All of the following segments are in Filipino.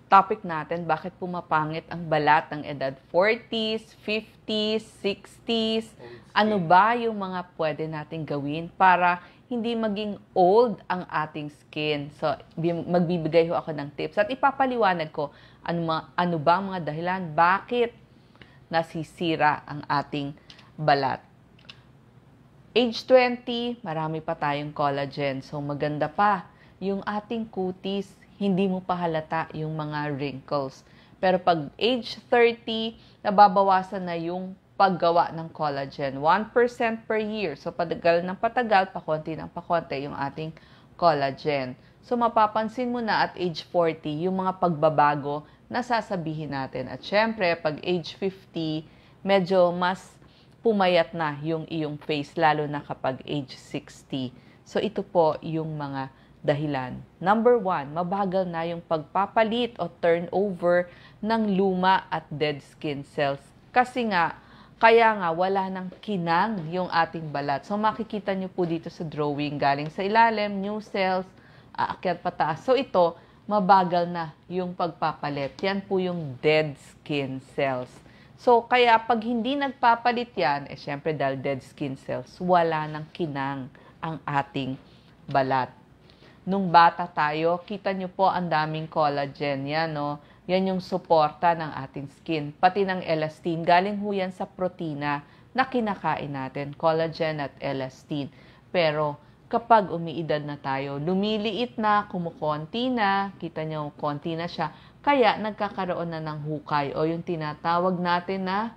topic natin, bakit pumapangit ang balat ng edad 40s, 50s, 60s. Ano ba yung mga pwede nating gawin para hindi maging old ang ating skin? So, magbibigay ho ako ng tips at ipapaliwanag ko ano ba ang mga dahilan, bakit nasisira ang ating balat. Age 20, marami pa tayong collagen. So, maganda pa yung ating kutis, hindi mo pa halata yung mga wrinkles. Pero pag age 30, nababawasan na yung paggawa ng collagen. 1% per year. So, patagal ng patagal, pakonti ng pakonti yung ating collagen. So, mapapansin mo na at age 40, yung mga pagbabago na sasabihin natin. At syempre, pag age 50, medyo mas pumayat na yung iyong face, lalo na kapag age 60. So, ito po yung mga dahilan. Number 1, mabagal na yung pagpapalit o turnover ng luma at dead skin cells. Kasi nga, kaya nga wala nang kinang yung ating balat. So, makikita nyo po dito sa drawing, galing sa ilalim, new cells, aakyat pataas. So, ito, mabagal na yung pagpapalit. Yan po yung dead skin cells. So, kaya pag hindi nagpapalit yan, syempre dahil dead skin cells, wala nang kinang ang ating balat. Nung bata tayo, kita nyo po ang daming collagen yan, no? Yan yung suporta ng ating skin. Pati ng elastin, galing ho yan sa protina na kinakain natin, collagen at elastin. Pero kapag umiidad na tayo, lumiliit na, kumukonti na, kita nyo, konti na siya, kaya nagkakaroon na ng hukay o yung tinatawag natin na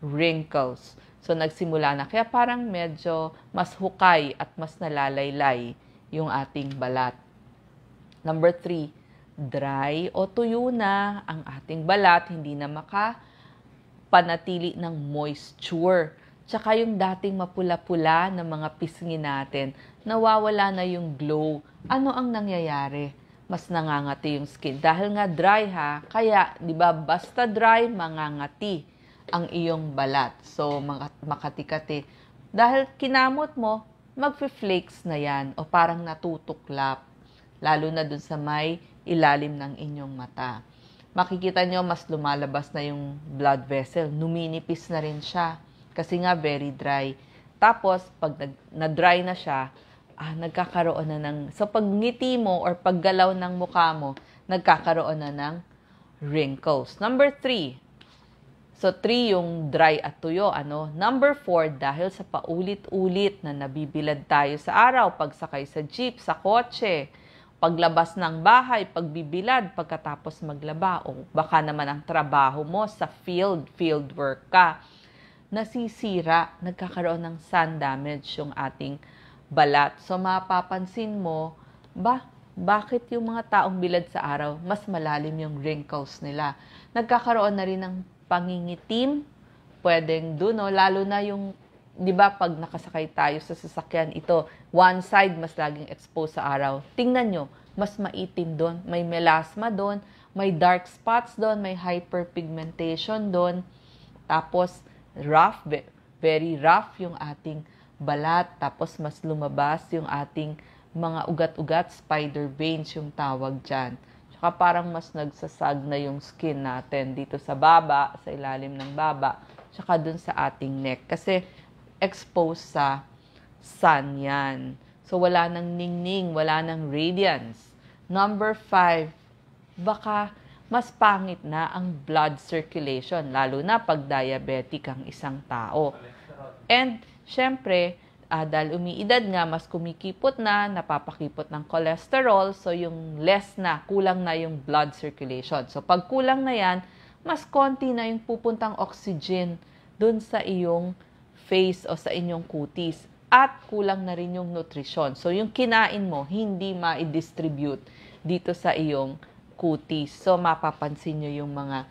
wrinkles. So, nagsimula na. Kaya parang medyo mas hukay at mas nalalaylay yung ating balat. Number 3, dry o tuyo na ang ating balat. Hindi na makapanatili ng moisture. Tsaka yung dating mapula-pula na mga pisngi natin, nawawala na yung glow. Ano ang nangyayari? Mas nangangati yung skin. Dahil nga dry kaya, di ba, basta dry, mangangati ang iyong balat. So, makati-kati. Dahil kinamot mo, magfi-flakes na yan o parang natutuklap. Lalo na dun sa may ilalim ng inyong mata. Makikita nyo, mas lumalabas na yung blood vessel. Numinipis na rin siya. Kasi nga, very dry. Tapos, pag na-dry na siya, nagkakaroon na ng, so pag ngiti mo or paggalaw ng mukha mo, nagkakaroon na ng wrinkles. Number 3. So 3 yung dry at tuyo. Number 4, dahil sa paulit-ulit na nabibilad tayo sa araw, pagsakay sa jeep, sa kotse, paglabas ng bahay, pagbibilad, pagkatapos maglaba, o baka naman ang trabaho mo sa field work ka, nasisira, nagkakaroon ng sun damage yung ating balat. So, mapapansin mo, bakit yung mga taong bilad sa araw, mas malalim yung wrinkles nila? Nagkakaroon na rin ng pangingitim, pwedeng doon, lalo na yung, di ba, pag nakasakay tayo sa sasakyan, ito, one side mas laging exposed sa araw. Tingnan nyo, mas maitim doon, may melasma doon, may dark spots doon, may hyperpigmentation doon, tapos rough, very rough yung ating balat, tapos mas lumabas yung ating mga ugat-ugat, spider veins yung tawag dyan. Tsaka parang mas nagsasag na yung skin natin dito sa baba, sa ilalim ng baba, tsaka dun sa ating neck. Kasi exposed sa sun yan. So wala nang ningning, wala nang radiance. Number 5, baka mas pangit na ang blood circulation, lalo na pag diabetic ang isang tao. And syempre, dahil umiidad nga, mas kumikipot na, napapakipot ng cholesterol, so yung less na, kulang na yung blood circulation. So pag kulang na yan, mas konti na yung pupuntang oxygen dun sa iyong face o sa inyong kutis. At kulang na rin yung nutrition. So yung kinain mo, hindi ma-distribute dito sa iyong kutis. So mapapansin nyo yung mga,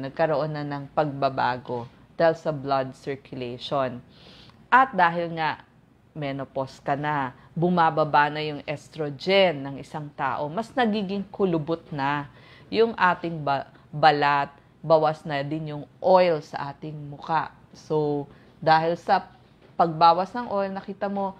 nagkaroon na ng pagbabago dahil sa blood circulation. At dahil nga menopause ka na, bumababa na yung estrogen ng isang tao, mas nagiging kulubot na yung ating balat, bawas na din yung oil sa ating muka. So, dahil sa pagbawas ng oil, nakita mo,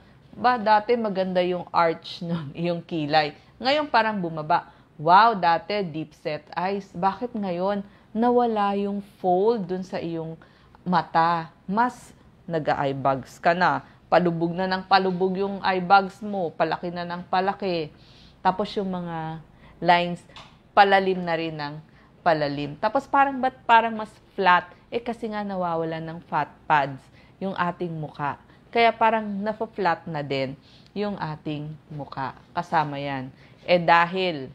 dati maganda yung arch, yung kilay. Ngayon parang bumaba. wow, dati deep set eyes. Bakit ngayon nawala yung fold dun sa iyong mata? Mas nag-eye bags ka na. Palubog na ng palubog yung eye bags mo. Palaki na ng palaki. Tapos yung mga lines, palalim na rin ng palalim. Tapos ba't parang mas flat? Kasi nga nawawalan ng fat pads yung ating muka. Kaya parang na-flat na din yung ating muka. Kasama yan. Dahil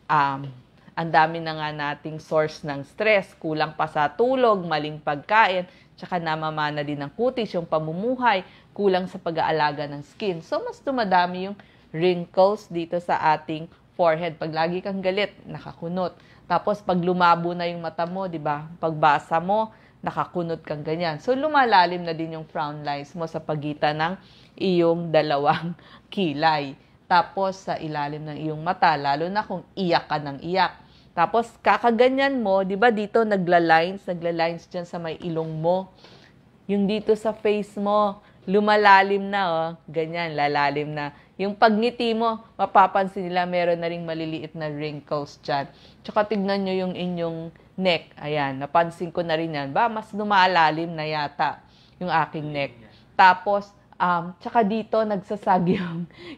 ang dami na nga nating source ng stress, kulang pa sa tulog, maling pagkain, tsaka namamana din ng kutis, yung pamumuhay, kulang sa pag-aalaga ng skin. So, mas dumadami yung wrinkles dito sa ating forehead. Pag lagi kang galit, nakakunot. Tapos, pag lumabo na yung mata mo, di ba? Pagbasa mo, nakakunot kang ganyan. So, lumalalim na din yung frown lines mo sa pagitan ng iyong dalawang kilay. Tapos, sa ilalim ng iyong mata, lalo na kung iyak ka ng iyak. Tapos, kakaganyan mo, di ba dito nagla-lines dyan sa may ilong mo. Yung dito sa face mo, lumalalim na, oh. Ganyan, lalalim na. Yung pagngiti mo, mapapansin nila meron na ring maliliit na wrinkles dyan. Tsaka tignan nyo yung inyong neck. Ayan, napansin ko na rin yan. Mas lumalalim na yata yung aking neck. Tapos, tsaka dito nagsasag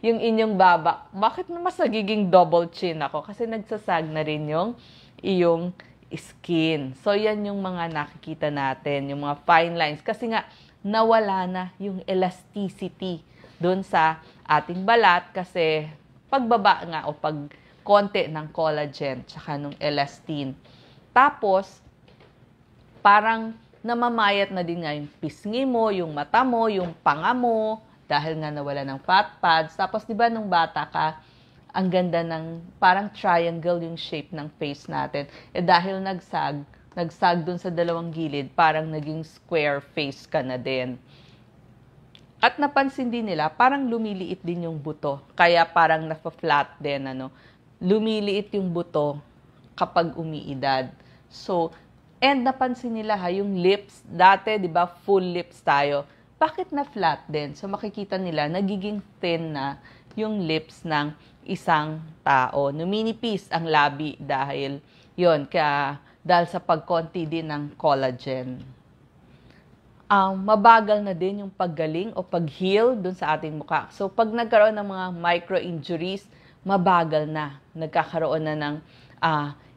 yung inyong baba. Bakit mas nagiging double chin ako? Kasi nagsasag na rin yung iyong skin. So, yan yung mga nakikita natin, yung mga fine lines. Kasi nga, nawala na yung elasticity doon sa ating balat kasi pagbaba nga o pag konti ng collagen tsaka nung elastin. Tapos, parang namamayat na din nga yung pisngi mo, yung mata mo, yung panga mo, dahil nga nawala ng fat pads. Tapos, di ba, nung bata ka, ang ganda ng parang triangle yung shape ng face natin. Dahil nagsag dun sa dalawang gilid, parang naging square face ka na din. At napansin din nila, parang lumiliit din yung buto. Kaya parang na-flat din, lumiliit yung buto kapag umiidad. So, and napansin nila yung lips, dati, di ba, full lips tayo. Bakit na flat din? So, makikita nila, nagiging thin na yung lips ng isang tao. Numinipis ang labi dahil sa pagkonti din ng collagen. Mabagal na din yung paggaling o pag-heal dun sa ating mukha. So, pag nagkaroon ng mga micro-injuries, mabagal na. Nagkakaroon na ng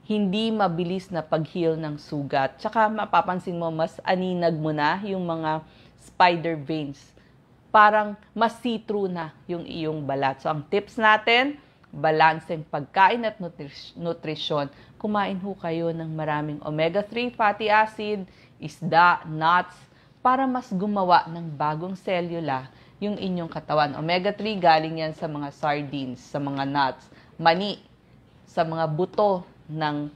hindi mabilis na pag-heal ng sugat. Tsaka mapapansin mo, mas aninag mo na yung mga spider veins. Parang mas see-through na yung iyong balat. So, ang tips natin, balanseng pagkain at nutrisyon. Kumain ho kayo ng maraming omega-3 fatty acid, isda, nuts, para mas gumawa ng bagong selula yung inyong katawan. Omega-3 galing yan sa mga sardines, sa mga nuts, mani, sa mga buto ng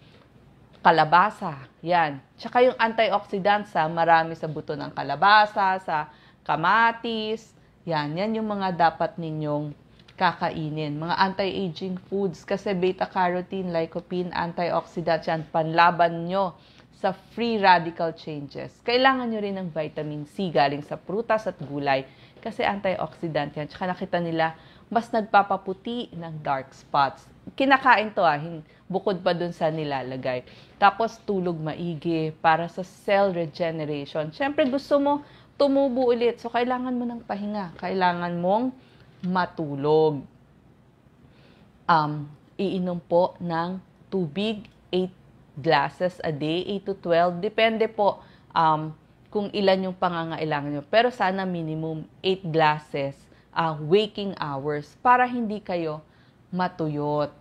kalabasa. Yan. Tsaka yung antioxidants, marami sa buto ng kalabasa, sa kamatis. Yan yung mga dapat ninyong kakainin. Mga anti-aging foods kasi beta-carotene, lycopene, antioxidants yan, panlaban nyo sa free radical changes. Kailangan nyo rin ng vitamin C galing sa prutas at gulay kasi antioxidant yan. Tsaka nakita nila, mas nagpapaputi ng dark spots. Kinakain to bukod pa dun sa nilalagay. Tapos tulog maigi para sa cell regeneration. Siyempre gusto mo tumubo ulit. So kailangan mo ng pahinga. Kailangan mong matulog. Iinom po ng tubig, 8 glasses a day, 8 to 12. Depende po kung ilan yung pangangailangan nyo. Pero sana minimum 8 glasses waking hours para hindi kayo matuyot.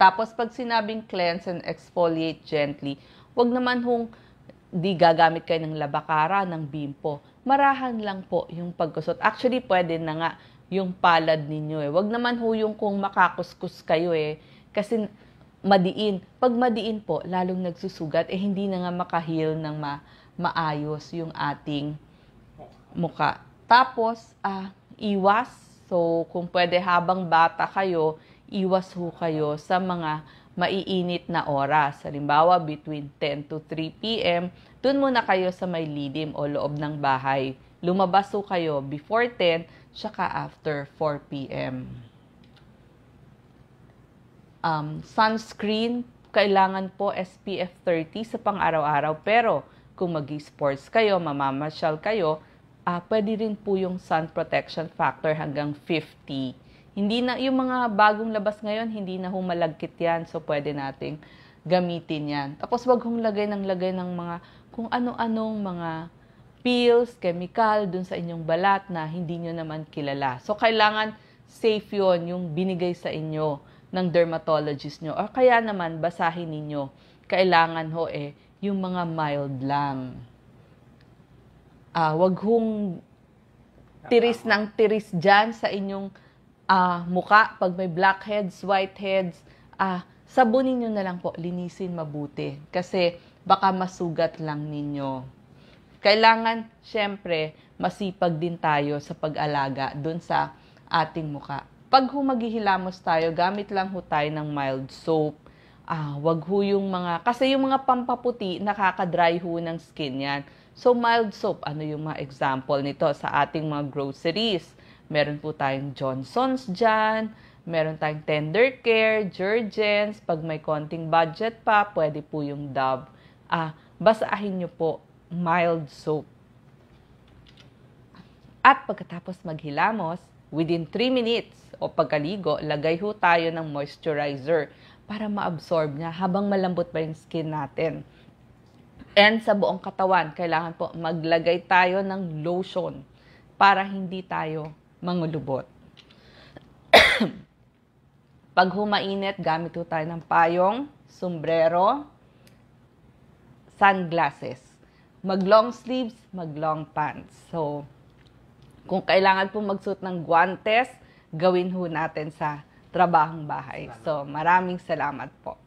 Tapos pag sinabing cleanse and exfoliate gently, wag naman di gagamit kayo ng labakara, ng bimpo. Marahan lang po yung pagkusot. Actually, pwede na nga yung palad ninyo. Wag naman yung kung makakuskus kayo kasi madiin. Pag madiin po, lalong nagsusugat, hindi na nga makahil ng maayos yung ating muka. Tapos, iwas. So, kung pwede habang bata kayo, iwas kayo sa mga maiinit na oras. Halimbawa, between 10 to 3 p.m., dun muna kayo sa may lilim o loob ng bahay. Lumabas kayo before 10, saka after 4 p.m. sunscreen, kailangan po SPF 30 sa pang-araw-araw. Pero kung mag-sports kayo, mamamasyal kayo, pwede rin po yung sun protection factor hanggang 50. Hindi na, yung mga bagong labas ngayon, hindi na humalagkit yan. So, pwede nating gamitin yan. Tapos, wag hong lagay ng mga kung ano-anong mga pills, chemical, dun sa inyong balat na hindi nyo naman kilala. So, kailangan safe yun, yung binigay sa inyo ng dermatologist nyo. Or kaya naman, basahin ninyo. Kailangan yung mga mild lang. Wag hong tiris ng tiris dyan sa inyong muka. Pag may blackheads, whiteheads, sabunin nyo na lang po, linisin mabuti. Kasi baka masugat lang ninyo. Kailangan, syempre, masipag din tayo sa pag-alaga dun sa ating muka. Pag humaghihilamos tayo, gamit lang ho tayo ng mild soap. Wag ho yung kasi yung mga pampaputi, nakaka-dry ho ng skin yan. So, mild soap, ano yung mga example nito sa ating mga groceries? Meron po tayong Johnson's dyan, meron tayong Tender Care, Jergens, pag may konting budget pa, pwede po yung Dove. Basahin nyo po, mild soap. At pagkatapos maghilamos, within 3 minutes o pagkaligo, lagay ho tayo ng moisturizer para ma-absorb niya habang malambot pa yung skin natin. And sa buong katawan, kailangan po maglagay tayo ng lotion para hindi tayo mangulubot. Pag humainit, gamit ho tayo ng payong, sombrero, sunglasses. Mag-long sleeves, mag-long pants. So, kung kailangan po magsuot ng guantes, gawin ho natin sa trabahong bahay. So, maraming salamat po.